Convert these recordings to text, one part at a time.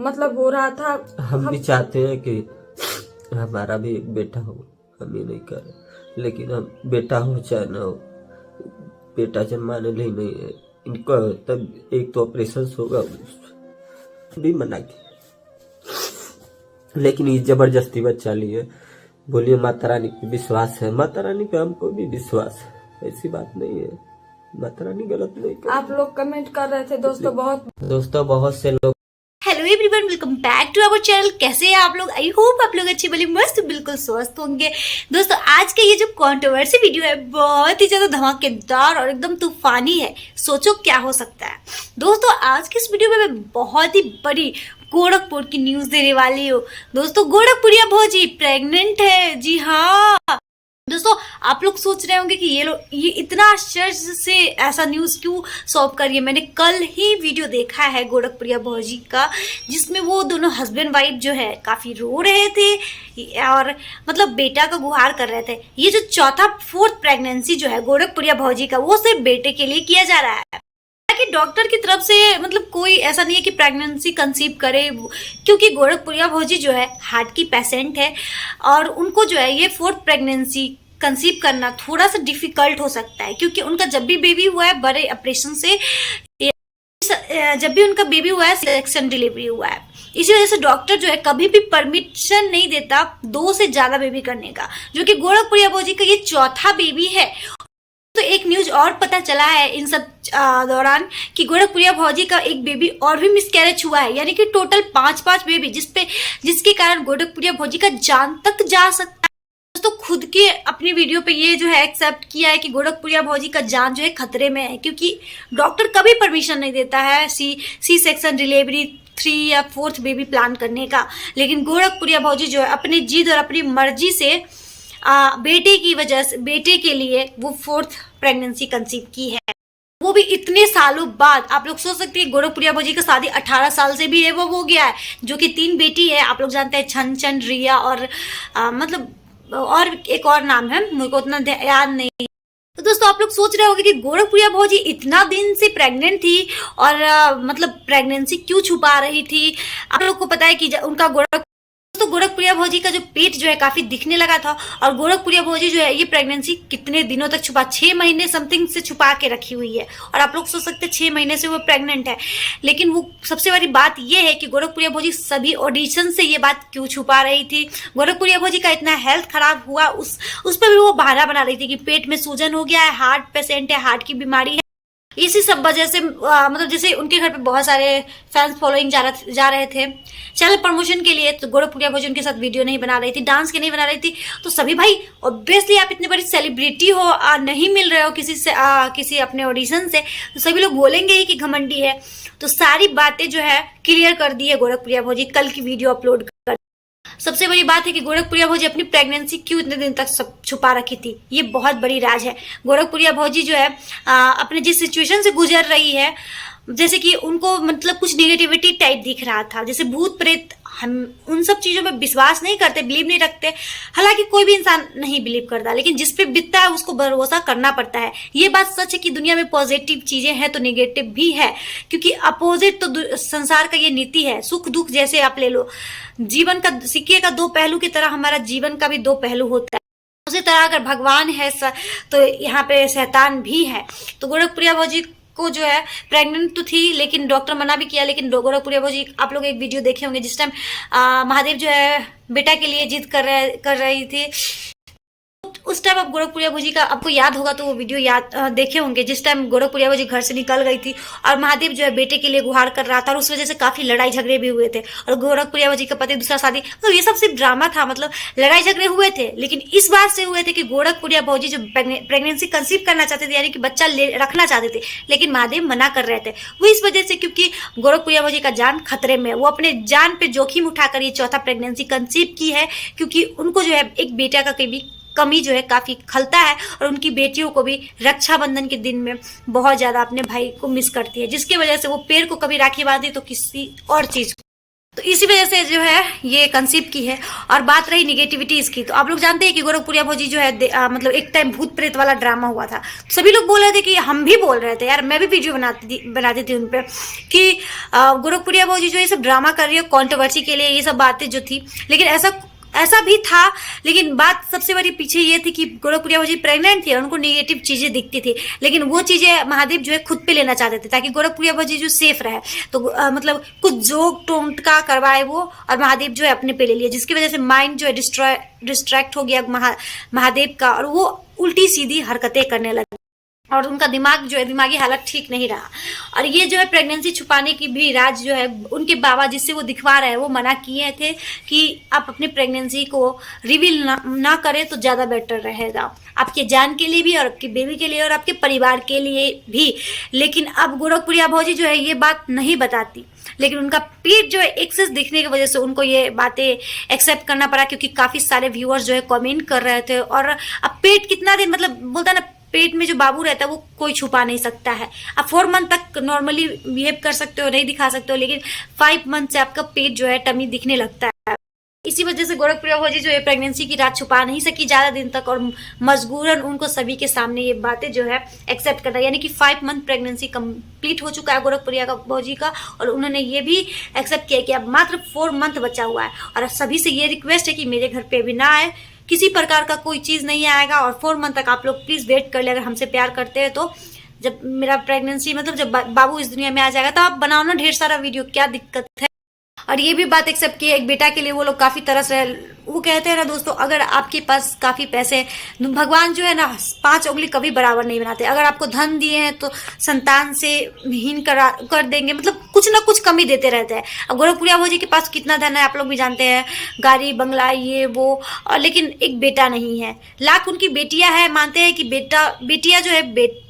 मतलब हो रहा था। हम भी चाहते हैं कि हमारा भी एक बेटा हो, हम ये नहीं कर रहे, लेकिन हम बेटा हो चाहे ना हो, बेटा जन्माने लिए नहीं है इनको। तब एक तो ऑपरेशन होगा, भी मना किया, लेकिन ये जबरदस्ती बच्चा लिए। बोलिए माता रानी पे विश्वास है, माता रानी पे हमको भी विश्वास है, ऐसी बात नहीं है, माता रानी गलत नहीं कर। आप लोग कमेंट कर रहे थे दोस्तों बहुत से लोग। Hello everyone, welcome back to our channel. कैसे हैं आप लोग? आई होप आप लोग अच्छी भली मस्त बिल्कुल स्वस्थ होंगे। दोस्तों आज का ये जो कंट्रोवर्सी वीडियो है बहुत ही ज्यादा धमाकेदार और एकदम तूफानी है। सोचो क्या हो सकता है। दोस्तों आज की इस वीडियो में मैं बहुत ही बड़ी गोरखपुर की न्यूज देने वाली हूँ। दोस्तों गोरखपुरिया भौजी प्रेग्नेंट है। जी हाँ दोस्तों, आप लोग सोच रहे होंगे कि ये इतना आश्चर्य से ऐसा न्यूज क्यों सॉल्व कर रही है। मैंने कल ही वीडियो देखा है गोरखपुरिया भौजी का, जिसमें वो दोनों हस्बैंड वाइफ जो है काफी रो रहे थे और मतलब बेटा का गुहार कर रहे थे। ये जो फोर्थ प्रेगनेंसी जो है गोरखपुरिया भौजी का, वो सिर्फ बेटे के लिए किया जा रहा है कि डॉक्टर की तरफ से मतलब कोई ऐसा नहीं है कि प्रेगनेंसी कंसीव करे, क्योंकि गोरखपुरिया भौजी जो है हार्ट की पेशेंट है और उनको जो है ये फोर्थ प्रेगनेंसी कंसीव करना थोड़ा सा डिफिकल्ट हो सकता है, क्योंकि उनका जब भी बेबी हुआ है बड़े ऑपरेशन से, जब भी उनका बेबी हुआ है सेक्शन डिलीवरी हुआ है। इसी वजह से डॉक्टर जो है कभी भी परमिशन नहीं देता 2 से ज्यादा बेबी करने का, जो कि गोरखपुरिया भौजी का ये चौथा बेबी है। तो एक न्यूज और पता चला है इन सब दौरान कि गोरखपुरिया भौजी का एक बेबी और भी मिसकैरेज हुआ है, यानी कि टोटल 5 बेबी, जिसके कारण गोरखपुरिया भौजी का जान तक जा सकता है। तो खुद के अपनी वीडियो पे ये जो है एक्सेप्ट किया है कि गोरखपुरिया भौजी का जान जो है खतरे में है, क्योंकि डॉक्टर कभी परमिशन नहीं देता है सी सेक्शन डिलीवरी 3 या 4th बेबी प्लान करने का। लेकिन गोरखपुरिया भौजी जो है अपनी जिद और अपनी मर्जी से बेटे की वजह से, बेटे के लिए वो 4th प्रेगनेंसी कंसीव की है, वो भी इतने सालों बाद। आप लोग सोच सकते हैं गोरखपुरिया भौजी का शादी 18 साल से भी एबव हो गया है, जो कि 3 बेटी है। आप लोग जानते हैं छन, रिया और मतलब और एक और नाम है, मुझे को उतना याद नहीं। तो दोस्तों आप लोग सोच रहे होंगे कि गोरखपुरिया भौजी इतना दिन से प्रेग्नेंट थी और मतलब प्रेगनेंसी क्यों छुपा रही थी। आप लोग को पता है कि उनका गोरखपुरिया भौजी का जो पेट जो है काफी दिखने लगा था, और गोरखपुरिया भौजी जो है ये प्रेगनेंसी कितने दिनों तक 6 महीने समथिंग से छुपा के रखी हुई है। और आप लोग सोच सकते हैं 6 महीने से वो प्रेग्नेंट है, लेकिन वो सबसे बड़ी बात ये है कि गोरखपुरिया भौजी सभी ऑडिशन से ये बात क्यों छुपा रही थी। गोरखपुरिया भौजी का इतना हेल्थ खराब हुआ, उस पर भी वो बहाना बना रही थी कि पेट में सूजन हो गया है, हार्ट पेशेंट है, हार्ट की बीमारी है। इसी सब वजह से मतलब जैसे उनके घर पे बहुत सारे फैंस फॉलोइंग जा रहे थे चैनल प्रमोशन के लिए, तो गोरखपुरिया भौजी उनके साथ वीडियो नहीं बना रही थी, डांस के नहीं बना रही थी। तो सभी भाई ऑब्वियसली आप इतनी बड़ी सेलिब्रिटी हो, नहीं मिल रहे हो किसी से किसी अपने ऑडिशन से, तो सभी लोग बोलेंगे ही कि घमंडी है। तो सारी बातें जो है क्लियर कर दी है गोरखपुरिया भौजी कल की वीडियो अपलोड कर। सबसे बड़ी बात है कि गोरखपुरिया भौजी अपनी प्रेगनेंसी क्यों इतने दिन तक सब छुपा रखी थी, ये बहुत बड़ी राज है। गोरखपुरिया भौजी जो है अपने जिस सिचुएशन से गुजर रही है, जैसे कि उनको मतलब कुछ निगेटिविटी टाइप दिख रहा था, जैसे भूत प्रेत, हम उन सब चीजों में विश्वास नहीं करते, बिलीव नहीं रखते। हालांकि कोई भी इंसान नहीं बिलीव करता, लेकिन जिस पे बीतता है उसको भरोसा करना पड़ता है। ये बात सच है कि दुनिया में पॉजिटिव चीजें हैं तो नेगेटिव भी है, क्योंकि अपोजिट तो संसार का ये नीति है। सुख दुख जैसे आप ले लो, जीवन का सिक्के का 2 पहलू की तरह हमारा जीवन का भी 2 पहलू होता है। उसी तरह अगर भगवान है तो यहाँ पे शैतान भी है। तो गोरखपुरिया भौजी को जो है प्रेग्नेंट तो थी, लेकिन डॉक्टर मना भी किया। लेकिन गोरखपुरिया भौजी, आप लोग एक वीडियो देखे होंगे जिस टाइम महादेव जो है बेटा के लिए जिद कर रही थी, उस टाइम अब गोरखपुरिया भौजी का आपको याद होगा तो वो वीडियो देखे होंगे, जिस टाइम गोरखपुरिया भौजी घर से निकल गई थी और महादेव जो है बेटे के लिए गुहार कर रहा था, और उस वजह से काफी लड़ाई झगड़े भी हुए थे। और गोरखपुरिया भौजी का पति दूसरा शादी, तो ये सब सिर्फ ड्रामा था, मतलब लड़ाई झगड़े हुए थे, लेकिन इस बात से हुए थे कि गोरखपुरिया भौजी जो प्रेगनेंसी कंसीव करना चाहते थे, यानी कि बच्चा रखना चाहते थे, लेकिन महादेव मना कर रहे थे। वो इस वजह से क्योंकि गोरखपुरिया भौजी का जान खतरे में है, वो अपने जान पे जोखिम उठाकर ये चौथा प्रेगनेंसी कंसीव की है, क्योंकि उनको जो है एक बेटा का कमी जो है काफी खलता है, और उनकी बेटियों को भी रक्षाबंधन के दिन में बहुत ज्यादा अपने भाई को मिस करती है, जिसकी वजह से वो पैर को कभी राखी बांधी तो किसी और चीज तो इसी वजह से जो है ये कंसीव की है। और बात रही निगेटिविटीज की, तो आप लोग जानते हैं कि गोरखपुरिया भौजी जो है मतलब एक टाइम भूत प्रेत वाला ड्रामा हुआ था। सभी लोग बोल रहे थे कि हम भी बोल रहे थे यार, मैं भी वीडियो बनाती थी उन पे कि गोरखपुरिया भौजी जो ये सब ड्रामा कर रही है कंट्रोवर्सी के लिए, ये सब बातें जो थी। लेकिन ऐसा भी था, लेकिन बात सबसे बड़ी पीछे ये थी कि गोरखपुरिया भौजी प्रेग्नेंट थी और उनको नेगेटिव चीजें दिखती थी, लेकिन वो चीजें महादेव जो है खुद पे लेना चाहते थे ताकि गोरखपुरिया भौजी जो सेफ रहे। तो मतलब कुछ जोक टोटका करवाए वो, और महादेव जो है अपने पे ले लिया, जिसकी वजह से माइंड जो है डिस्ट्रैक्ट हो गया महादेव का, और वो उल्टी सीधी हरकतें करने लगे और उनका दिमाग जो है दिमागी हालत ठीक नहीं रहा। और ये जो है प्रेगनेंसी छुपाने की भी राज जो है उनके बाबा जिससे वो दिखवा रहे हैं वो मना किए थे कि आप अपनी प्रेगनेंसी को रिवील ना करें तो ज़्यादा बेटर रहेगा, आपके जान के लिए भी और आपके बेबी के लिए और आपके परिवार के लिए भी। लेकिन अब गोरखपुरिया भौजी जो है ये बात नहीं बताती, लेकिन उनका पेट जो है एक्सेस दिखने की वजह से उनको ये बातें एक्सेप्ट करना पड़ा, क्योंकि काफ़ी सारे व्यूअर्स जो है कमेंट कर रहे थे। और अब पेट कितना दिन, मतलब बोलता है ना, पेट में जो बाबू रहता है वो कोई छुपा नहीं सकता है। आप 4 मंथ तक नॉर्मली बिहेव कर सकते हो, नहीं दिखा सकते हो, लेकिन 5 मंथ से आपका पेट जो है टमी दिखने लगता है। इसी वजह से गोरखपुरिया भौजी जो है प्रेगनेंसी की रात छुपा नहीं सकी ज़्यादा दिन तक, और मजबूरन उनको सभी के सामने ये बातें जो है एक्सेप्ट करना, यानी कि 5 मंथ प्रेगनेंसी कंप्लीट हो चुका है गोरखपुरिया भौजी का, और उन्होंने ये भी एक्सेप्ट किया कि अब मात्र 4 मंथ बचा हुआ है। और सभी से ये रिक्वेस्ट है कि मेरे घर पे भी ना आए, किसी प्रकार का कोई चीज़ नहीं आएगा, और 4 मंथ तक आप लोग प्लीज़ वेट कर ले। अगर हमसे प्यार करते हैं तो जब मेरा प्रेगनेंसी मतलब जब बाबू इस दुनिया में आ जाएगा तो आप बनाओ ना ढेर सारा वीडियो, क्या दिक्कत है। और ये भी बात एक्सेप्ट की है, एक बेटा के लिए वो लोग काफ़ी तरस रहे। वो कहते हैं ना दोस्तों, अगर आपके पास काफ़ी पैसे, भगवान जो है ना 5 उंगली कभी बराबर नहीं बनाते। अगर आपको धन दिए हैं तो संतान से हीन कर देंगे, मतलब कुछ ना कुछ कमी देते रहते हैं। अब गोरखपुरिया भौजी के पास कितना धन है आप लोग भी जानते हैं, गाड़ी बंगला ये वो, और लेकिन एक बेटा नहीं है। लाख उनकी बेटियां है, मानते हैं कि बेटियां जो है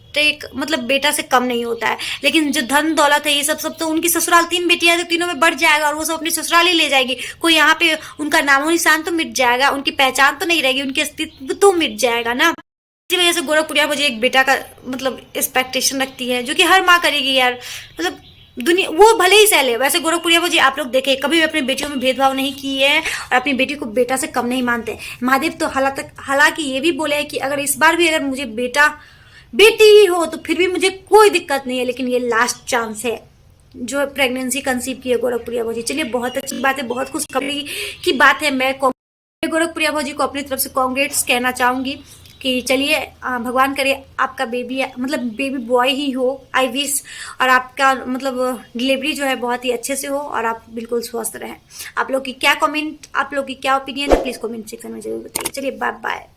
मतलब बेटा से कम नहीं होता है, लेकिन जो धन दौलत है ये सब तो उनकी ससुराल 3 बेटियां तो तीनों में बढ़ जाएगा, और वो सब अपनी ससुराल ही ले जाएगी। कोई यहाँ पे उनका नामो निशान तो मिट जाएगा, उनकी पहचान तो नहीं रहेगी, उनकी अस्तित्व तो मिट जाएगा ना। इसी वजह से गोरखपुरिया भौजी एक बेटा का मतलब एक्सपेक्टेशन रखती है, जो कि हर माँ करेगी यार। मतलब दुनिया वो भले ही सहले, वैसे गोरखपुरिया भौजी आप लोग देखें कभी भी अपनी बेटियों में भेदभाव नहीं किए हैं और अपनी बेटी को बेटा से कम नहीं मानते। महादेव तो हालांकि ये भी बोले हैं कि अगर इस बार भी अगर मुझे बेटी ही हो तो फिर भी मुझे कोई दिक्कत नहीं है, लेकिन ये लास्ट चांस है जो प्रेगनेंसी कंसीव की है गोरखपुरिया भौजी। चलिए, बहुत अच्छी बात है, बहुत खुशखबरी की बात है। मैं गोरखपुरिया भौजी को अपनी तरफ से कांग्रेट्स कहना चाहूँगी कि चलिए, भगवान करे आपका बेबी मतलब बेबी बॉय ही हो, आई विश, और आपका मतलब डिलीवरी जो है बहुत ही अच्छे से हो और आप बिल्कुल स्वस्थ रहें। आप लोग की क्या कमेंट, आप लोग की क्या ओपिनियन है, प्लीज़ कमेंट सेक्शन में जरूर बताइए। चलिए, बाय बाय।